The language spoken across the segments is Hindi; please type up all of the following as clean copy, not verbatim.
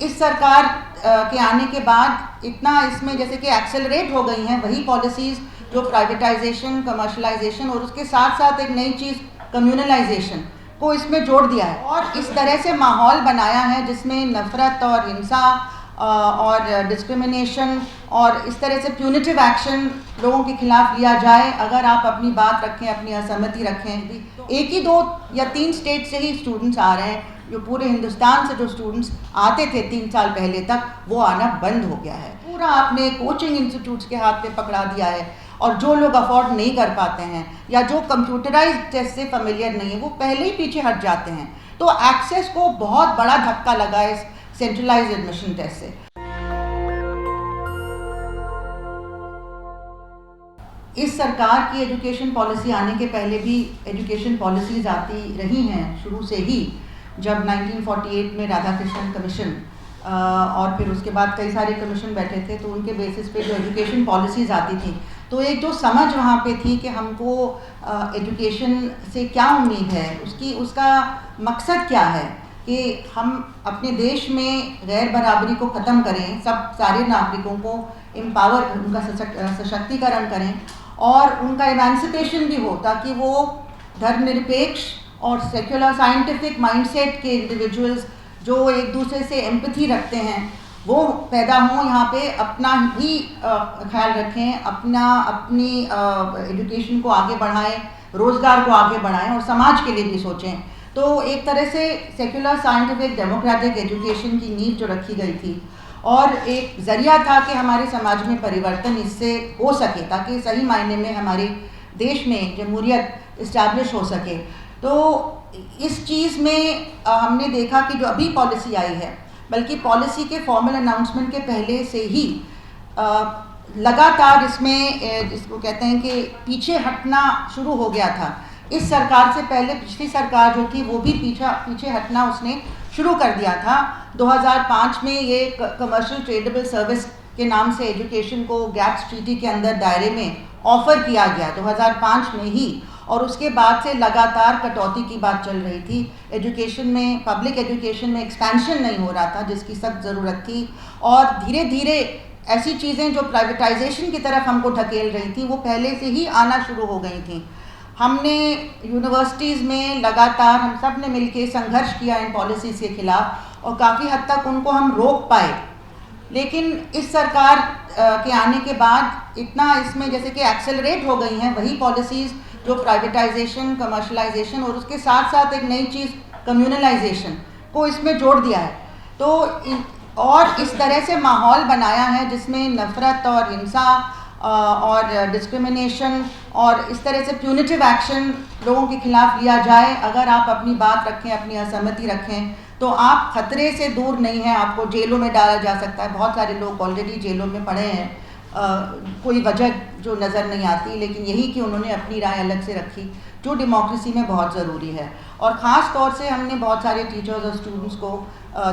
इस सरकार के आने के बाद इतना इसमें जैसे कि एक्सेलरेट हो गई हैं वही पॉलिसीज़ जो प्राइवेटाइजेशन, कमर्शलाइजेशन और उसके साथ साथ एक नई चीज़ कम्युनलाइजेशन को इसमें जोड़ दिया है और इस तरह से माहौल बनाया है जिसमें नफ़रत और हिंसा और डिस्क्रिमिनेशन और इस तरह से प्यूनिटिव एक्शन लोगों के खिलाफ लिया जाए अगर आप अपनी बात रखें, अपनी असहमति रखें। एक ही 2 या 3 स्टेट से ही स्टूडेंट्स आ रहे हैं, जो पूरे हिंदुस्तान से जो स्टूडेंट्स आते थे 3 साल पहले तक वो आना बंद हो गया है। पूरा आपने कोचिंग इंस्टीट्यूट्स के हाथ पे पकड़ा दिया है और जो लोग अफोर्ड नहीं कर पाते हैं या जो कंप्यूटराइज्ड टेस्ट से फेमिलियर नहीं है वो पहले ही पीछे हट जाते हैं। तो एक्सेस को बहुत बड़ा धक्का लगा इस सेंट्रलाइज्ड एडमिशन टेस्ट से। इस सरकार की एजुकेशन पॉलिसी आने के पहले भी एजुकेशन पॉलिसीज़ आती रही हैं शुरू से ही। जब 1948 में राधाकृष्णन कमीशन और फिर उसके बाद कई सारे कमीशन बैठे थे तो उनके बेसिस पे जो एजुकेशन पॉलिसीज़ आती थी तो एक जो समझ वहाँ पे थी कि हमको एजुकेशन से क्या उम्मीद है, उसका मकसद क्या है कि हम अपने देश में गैर बराबरी को ख़त्म करें, सारे नागरिकों को एम्पावर, उनका सशक्तिकरण करें और उनका एमेंसिपेशन भी हो ताकि वो धर्मनिरपेक्ष और सेक्युलर साइंटिफिक माइंडसेट के इंडिविजुअल्स जो एक दूसरे से एम्पैथी रखते हैं वो पैदा हों, यहाँ पे अपना ही ख्याल रखें, अपनी एजुकेशन को आगे बढ़ाएं, रोज़गार को आगे बढ़ाएं और समाज के लिए भी सोचें। तो एक तरह से सेक्युलर साइंटिफिक डेमोक्रेटिक एजुकेशन की नींव जो रखी गई थी और एक ज़रिया था कि हमारे समाज में परिवर्तन इससे हो सके ताकि सही मायने में हमारे देश में जमहूरियत इस्टेब्लिश हो सके। तो इस चीज़ में हमने देखा कि जो अभी पॉलिसी आई है, बल्कि पॉलिसी के फॉर्मल अनाउंसमेंट के पहले से ही लगातार इसमें जिसको कहते हैं कि पीछे हटना शुरू हो गया था। इस सरकार से पहले पिछली सरकार जो थी वो भी पीछे हटना उसने शुरू कर दिया था। 2005 में ये कमर्शियल ट्रेडेबल सर्विस के नाम से एजुकेशन को गैट्स ट्रीटी के अंदर दायरे में ऑफ़र किया गया 2005 में ही, और उसके बाद से लगातार कटौती की बात चल रही थी। एजुकेशन में, पब्लिक एजुकेशन में एक्सपेंशन नहीं हो रहा था जिसकी सख्त ज़रूरत थी और धीरे धीरे ऐसी चीज़ें जो प्राइवेटाइजेशन की तरफ हमको ढकेल रही थी वो पहले से ही आना शुरू हो गई थी। हमने यूनिवर्सिटीज़ में लगातार हम सब ने मिलकर संघर्ष किया इन पॉलिसीज़ के ख़िलाफ़ और काफ़ी हद तक उनको हम रोक पाए। लेकिन इस सरकार के आने के बाद इतना इसमें जैसे कि एक्सेलरेट हो गई हैं वही पॉलिसीज़ जो प्राइवेटाइजेशन, कमर्शलाइजेशन और उसके साथ साथ एक नई चीज़ कम्युनलाइजेशन को इसमें जोड़ दिया है। तो और इस तरह से माहौल बनाया है जिसमें नफ़रत और हिंसा और डिस्क्रिमिनेशन और इस तरह से प्यूनिटिव एक्शन लोगों के खिलाफ लिया जाए अगर आप अपनी बात रखें, अपनी असहमति रखें तो आप खतरे से दूर नहीं हैं, आपको जेलों में डाला जा सकता है। बहुत सारे लोग ऑलरेडी जेलों में पड़े हैं, कोई वजह जो नज़र नहीं आती, लेकिन यही कि उन्होंने अपनी राय अलग से रखी जो डेमोक्रेसी में बहुत ज़रूरी है। और ख़ास तौर से हमने बहुत सारे टीचर्स और स्टूडेंट्स को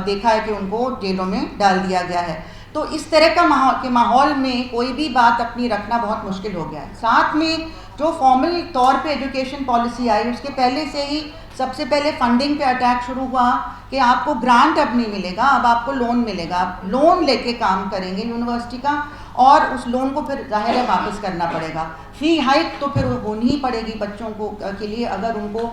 देखा है कि उनको जेलों में डाल दिया गया है। तो इस तरह का माहौल में कोई भी बात अपनी रखना बहुत मुश्किल हो गया है। साथ में जो फॉर्मल तौर पे एजुकेशन पॉलिसी आई उसके पहले से ही सबसे पहले फंडिंग पे अटैक शुरू हुआ कि आपको ग्रांट अब नहीं मिलेगा, अब आपको लोन मिलेगा, आप लोन लेके काम करेंगे यूनिवर्सिटी का और उस लोन को फिर जाहिर है वापस करना पड़ेगा। फ़ी हाइक तो फिर होनी ही पड़ेगी बच्चों को के लिए अगर उनको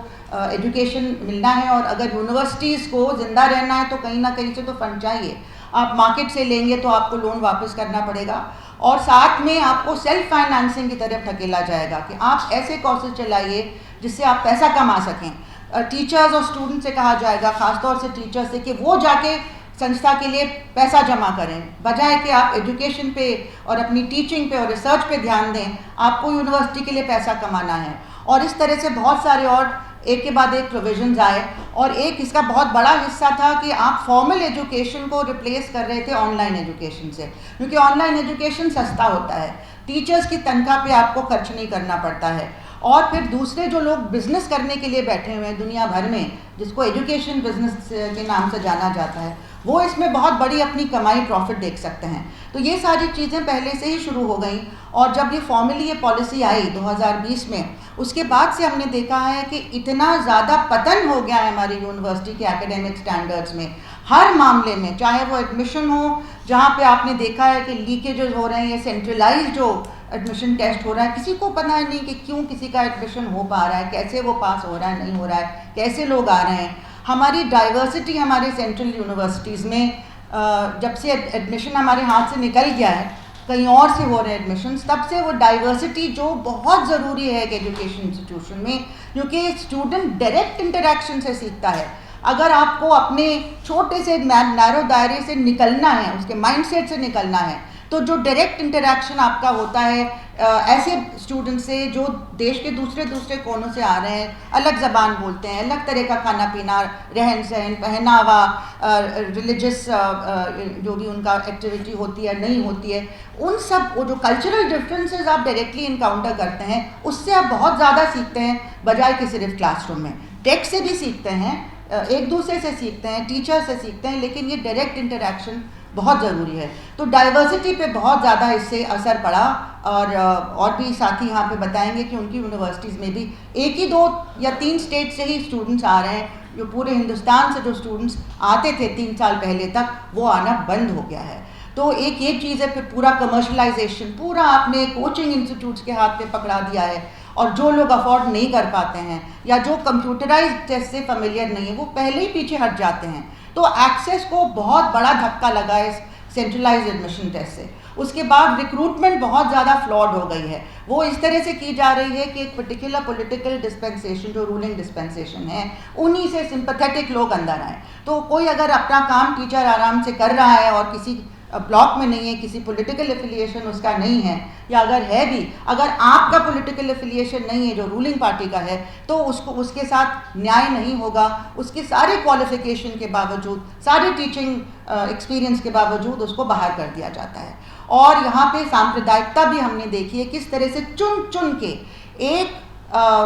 एजुकेशन मिलना है और अगर यूनिवर्सिटीज़ को ज़िंदा रहना है तो कहीं ना कहीं से तो फंड चाहिए। आप मार्केट से लेंगे तो आपको लोन वापस करना पड़ेगा और साथ में आपको सेल्फ फाइनेंसिंग की तरफ धकेला जाएगा कि आप ऐसे कोर्सेज चलाइए जिससे आप पैसा कमा सकें। टीचर्स और स्टूडेंट से कहा जाएगा, ख़ासतौर से टीचर्स से, कि वो जाके संस्था के लिए पैसा जमा करें बजाय कि आप एजुकेशन पे और अपनी टीचिंग पे और रिसर्च पे ध्यान दें। आपको यूनिवर्सिटी के लिए पैसा कमाना है। और इस तरह से बहुत सारे और एक के बाद एक प्रोविजंस आए और एक इसका बहुत बड़ा हिस्सा था कि आप फॉर्मल एजुकेशन को रिप्लेस कर रहे थे ऑनलाइन एजुकेशन से, क्योंकि ऑनलाइन एजुकेशन सस्ता होता है, टीचर्स की तनख्वाह पे आपको खर्च नहीं करना पड़ता है और फिर दूसरे जो लोग बिज़नेस करने के लिए बैठे हुए हैं दुनिया भर में, जिसको एजुकेशन बिज़नेस के नाम से जाना जाता है, वो इसमें बहुत बड़ी अपनी कमाई, प्रॉफिट देख सकते हैं। तो ये सारी चीज़ें पहले से ही शुरू हो गई और जब ये फॉर्मली ये पॉलिसी आई 2020 में, उसके बाद से हमने देखा है कि इतना ज़्यादा पतन हो गया है हमारी यूनिवर्सिटी के एकेडमिक स्टैंडर्ड्स में। हर मामले में, चाहे वो एडमिशन हो जहाँ पे आपने देखा है कि लीकेजेस हो रहे हैं, या सेंट्रलाइज जो एडमिशन टेस्ट हो रहा है, किसी को पता नहीं कि क्यों किसी का एडमिशन हो पा रहा है, कैसे वो पास हो रहा है, नहीं हो रहा है, कैसे लोग आ रहे हैं। हमारी डाइवर्सिटी हमारे सेंट्रल यूनिवर्सिटीज़ में जब से एडमिशन हमारे हाथ से निकल गया है, कहीं और से हो रहे हैं एडमिशन्स, तब से वो डाइवर्सिटी जो बहुत ज़रूरी है एक एजुकेशन इंस्टीट्यूशन में, क्योंकि स्टूडेंट डायरेक्ट इंटरेक्शन से सीखता है। अगर आपको अपने छोटे से नैरो दायरे से निकलना है, उसके माइंडसेट से निकलना है, तो जो डायरेक्ट इंटरेक्शन आपका होता है ऐसे स्टूडेंट से जो देश के दूसरे कोनों से आ रहे हैं, अलग ज़बान बोलते हैं, अलग तरह का खाना पीना, रहन सहन, पहनावा, रिलीजियस जो भी उनका एक्टिविटी होती है नहीं होती है, उन सब वो जो कल्चरल डिफरेंसेस आप डायरेक्टली इनकाउंटर करते हैं, उससे आप बहुत ज़्यादा सीखते हैं बजाय कि सिर्फ क्लासरूम में। टेक्स्ट से भी सीखते हैं, एक दूसरे से सीखते हैं, टीचर से सीखते हैं, लेकिन ये डायरेक्ट इंटरेक्शन बहुत ज़रूरी है। तो डाइवर्सिटी पे बहुत ज़्यादा इससे असर पड़ा, और भी साथी यहाँ पे बताएंगे कि उनकी यूनिवर्सिटीज़ में भी 1 ही 2 या 3 स्टेट से ही स्टूडेंट्स आ रहे हैं, जो पूरे हिंदुस्तान से जो स्टूडेंट्स आते थे 3 साल पहले तक, वो आना बंद हो गया है। तो एक ये चीज़ है, फिर पूरा कमर्शलाइजेशन पूरा आपने कोचिंग इंस्टीट्यूट्स के हाथ में पकड़ा दिया है, और जो लोग अफोर्ड नहीं कर पाते हैं या जो कंप्यूटराइज टेस्ट से फेमिलियर नहीं है, वो पहले ही पीछे हट जाते हैं। तो एक्सेस को बहुत बड़ा धक्का लगा है सेंट्रलाइज एडमिशन टेस्ट से। उसके बाद रिक्रूटमेंट बहुत ज़्यादा फ्लॉड हो गई है, वो इस तरह से की जा रही है कि एक पर्टिकुलर पॉलिटिकल डिस्पेंसेशन, जो रूलिंग डिस्पेंसेशन है, उन्हीं से सिंपैथेटिक लोग अंदर आए। तो कोई अगर अपना काम टीचर आराम से कर रहा है और किसी ब्लॉक में नहीं है, किसी पॉलिटिकल एफिलिएशन उसका नहीं है, या अगर है भी, अगर आपका पॉलिटिकल एफिलिएशन नहीं है जो रूलिंग पार्टी का है, तो उसको उसके साथ न्याय नहीं होगा। उसके सारे क्वालिफिकेशन के बावजूद, सारे टीचिंग एक्सपीरियंस के बावजूद उसको बाहर कर दिया जाता है। और यहाँ पे सांप्रदायिकता भी हमने देखी है, किस तरह से चुन चुन के एक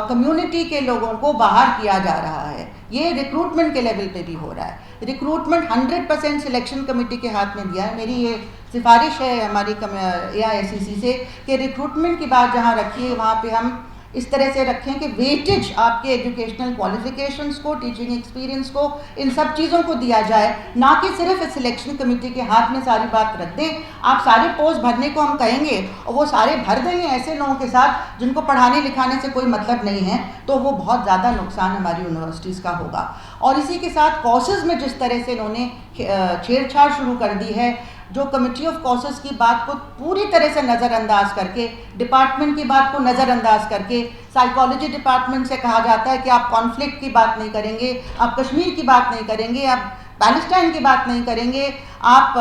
कम्युनिटी के लोगों को बाहर किया जा रहा है। ये रिक्रूटमेंट के लेवल पे भी हो रहा है। रिक्रूटमेंट 100% सिलेक्शन कमेटी के हाथ में दिया है। मेरी ये सिफारिश है हमारी AISEC से कि रिक्रूटमेंट की बात जहाँ रखी है, वहाँ पे हम इस तरह से रखें कि वेटेज आपके एजुकेशनल क्वालिफिकेशंस को, टीचिंग एक्सपीरियंस को, इन सब चीज़ों को दिया जाए, ना कि सिर्फ सिलेक्शन कमेटी के हाथ में सारी बात रख दें। आप सारे पोस्ट भरने को हम कहेंगे और वो सारे भर देंगे ऐसे लोगों के साथ जिनको पढ़ाने लिखाने से कोई मतलब नहीं है, तो वो बहुत ज़्यादा नुकसान हमारी यूनिवर्सिटीज़ का होगा। और इसी के साथ कोर्सेज़ में जिस तरह से इन्होंने छेड़छाड़ शुरू कर दी है, जो कमेटी ऑफ कोर्सेज की बात को पूरी तरह से नज़रअंदाज करके, डिपार्टमेंट की बात को नज़रअंदाज करके, साइकोलॉजी डिपार्टमेंट से कहा जाता है कि आप कॉन्फ्लिक्ट की बात नहीं करेंगे, आप कश्मीर की बात नहीं करेंगे, आप पैलेस्टाइन की बात नहीं करेंगे, आप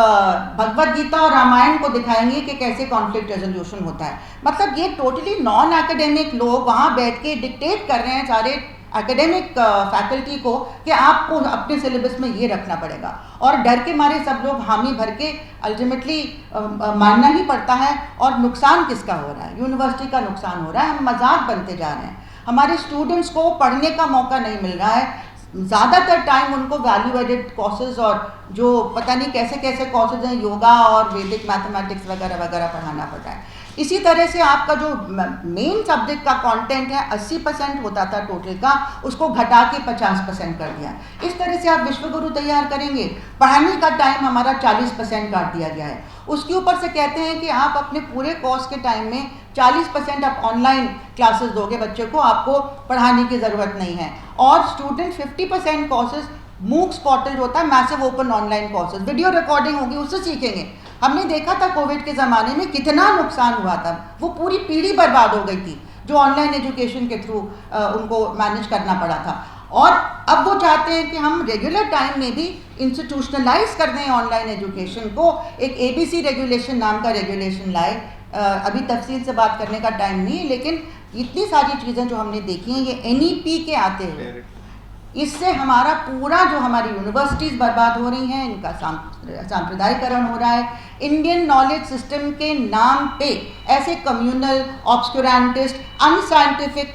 भगवद गीता और रामायण को दिखाएंगे कि कैसे कॉन्फ्लिक्ट रेजोल्यूशन होता है। मतलब ये टोटली नॉन एकेडमिक लोग वहाँ बैठ के डिक्टेट कर रहे हैं सारे एकेडमिक फैकल्टी को कि आपको अपने सिलेबस में ये रखना पड़ेगा, और डर के मारे सब लोग हामी भर के अल्टीमेटली मानना ही पड़ता है। और नुकसान किसका हो रहा है? यूनिवर्सिटी का नुकसान हो रहा है। हम मजाक बनते जा रहे हैं, हमारे स्टूडेंट्स को पढ़ने का मौका नहीं मिल रहा है। ज़्यादातर टाइम उनको वैल्यू एडेड कोर्सेज और जो पता नहीं कैसे कैसे कोर्सेज हैं, योगा और वैदिक मैथमेटिक्स वगैरह वगैरह पढ़ाना पड़ रहा है। इसी तरह से आपका जो मेन सब्जेक्ट का कंटेंट है 80% होता था टोटल का, उसको घटा के 50% कर दिया। इस तरह से आप विश्वगुरु तैयार करेंगे, पढ़ाने का टाइम हमारा 40% काट दिया गया है। उसके ऊपर से कहते हैं कि आप अपने पूरे कोर्स के टाइम में 40% आप ऑनलाइन क्लासेस दोगे बच्चे को, आपको पढ़ाने की ज़रूरत नहीं है। और स्टूडेंट 50% कोर्सेज मूक्स पोर्टल जो होता है, massive open online courses, video recording होगी, उससे सीखेंगे। हमने देखा था कोविड के ज़माने में कितना नुकसान हुआ था, वो पूरी पीढ़ी बर्बाद हो गई थी जो ऑनलाइन एजुकेशन के थ्रू उनको मैनेज करना पड़ा था। और अब वो चाहते हैं कि हम रेगुलर टाइम में भी इंस्टीट्यूशनलाइज कर दें ऑनलाइन एजुकेशन को। एक ABC रेगुलेशन नाम का रेगुलेशन लाए। अभी तफसील से बात करने का टाइम नहीं है, लेकिन इतनी सारी चीज़ें जो हमने देखी हैं ये NEP के आते हुए, इससे हमारा पूरा जो हमारी यूनिवर्सिटीज़ बर्बाद हो रही हैं, इनका सांप्रदायिकरण हो रहा है। इंडियन नॉलेज सिस्टम के नाम पे ऐसे कम्युनल, ऑब्सक्यूरेंटिस्ट, अनसाइंटिफिक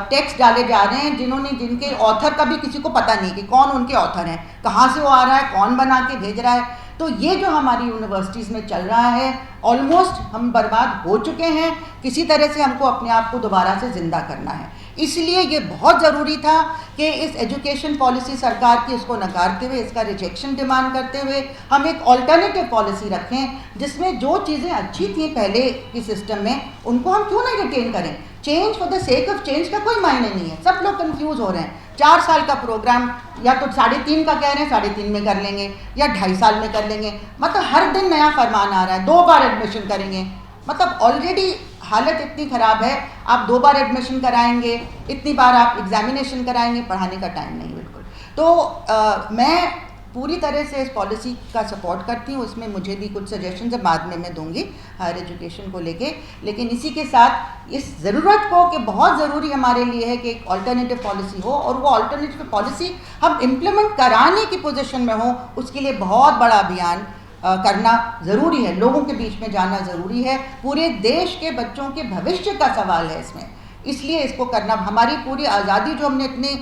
टेक्स्ट डाले जा रहे हैं जिनके ऑथर का भी किसी को पता नहीं कि कौन उनके ऑथर हैं, कहाँ से वो आ रहा है, कौन बना के भेज रहा है। तो ये जो हमारी यूनिवर्सिटीज़ में चल रहा है, ऑलमोस्ट हम बर्बाद हो चुके हैं। किसी तरह से हमको अपने आप को दोबारा से ज़िंदा करना है। इसलिए ये बहुत ज़रूरी था कि इस एजुकेशन पॉलिसी सरकार की इसको नकारते हुए, इसका रिजेक्शन डिमांड करते हुए हम एक ऑल्टरनेटिव पॉलिसी रखें जिसमें जो चीज़ें अच्छी थी पहले के सिस्टम में उनको हम क्यों नहीं रिटेन करें। Change for the sake of change का कोई मायने नहीं है। सब लोग कंफ्यूज हो रहे हैं। 4 साल का प्रोग्राम या तो 3.5 का कह रहे हैं, 3.5 में कर लेंगे या 2.5 साल में कर लेंगे। मतलब हर दिन नया फरमान आ रहा है, 2 बार एडमिशन करेंगे। मतलब ऑलरेडी हालत इतनी ख़राब है, आप 2 बार एडमिशन कराएंगे, इतनी बार आप एग्जामिनेशन कराएंगे, पढ़ाने का टाइम नहीं बिल्कुल। तो मैं पूरी तरह से इस पॉलिसी का सपोर्ट करती हूँ। इसमें मुझे भी कुछ सजेशंस बाद में मैं दूंगी हायर एजुकेशन को लेके, लेकिन इसी के साथ इस ज़रूरत को कि बहुत ज़रूरी हमारे लिए है कि एक अल्टरनेटिव पॉलिसी हो और वो अल्टरनेटिव पॉलिसी हम इम्प्लीमेंट कराने की पोजीशन में हो, उसके लिए बहुत बड़ा अभियान करना ज़रूरी है। लोगों के बीच में जाना ज़रूरी है। पूरे देश के बच्चों के भविष्य का सवाल है इसमें, इसलिए इसको करना। हमारी पूरी आज़ादी जो हमने इतने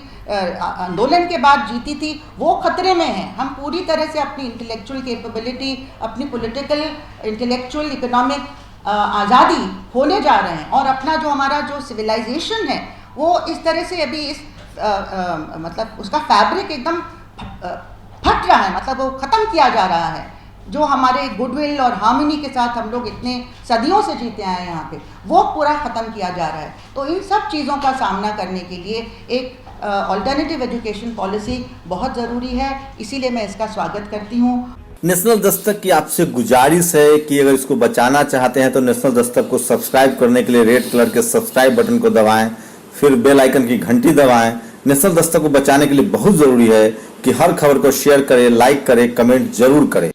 आंदोलन के बाद जीती थी वो खतरे में है। हम पूरी तरह से अपनी इंटेलेक्चुअल कैपेबिलिटी, अपनी पॉलिटिकल, इंटेलेक्चुअल, इकोनॉमिक आज़ादी खोने जा रहे हैं और अपना जो हमारा जो सिविलाइजेशन है वो इस तरह से अभी इस मतलब उसका फैब्रिक एकदम फट रहा है, मतलब वो ख़त्म किया जा रहा है। जो हमारे गुडविल और हार्मनी के साथ हम लोग इतने सदियों से जीते आए हैं यहाँ पे, वो पूरा ख़त्म किया जा रहा है। तो इन सब चीज़ों का सामना करने के लिए एक अल्टरनेटिव एजुकेशन पॉलिसी बहुत ज़रूरी है, इसीलिए मैं इसका स्वागत करती हूँ। नेशनल दस्तक की आपसे गुजारिश है कि अगर इसको बचाना चाहते हैं तो नेशनल दस्तक को सब्सक्राइब करने के लिए रेड कलर के सब्सक्राइब बटन को दबाएं, फिर बेल आइकन की घंटी दबाएं। नेशनल दस्तक को बचाने के लिए बहुत ज़रूरी है कि हर खबर को शेयर करें, लाइक करें, कमेंट जरूर करें।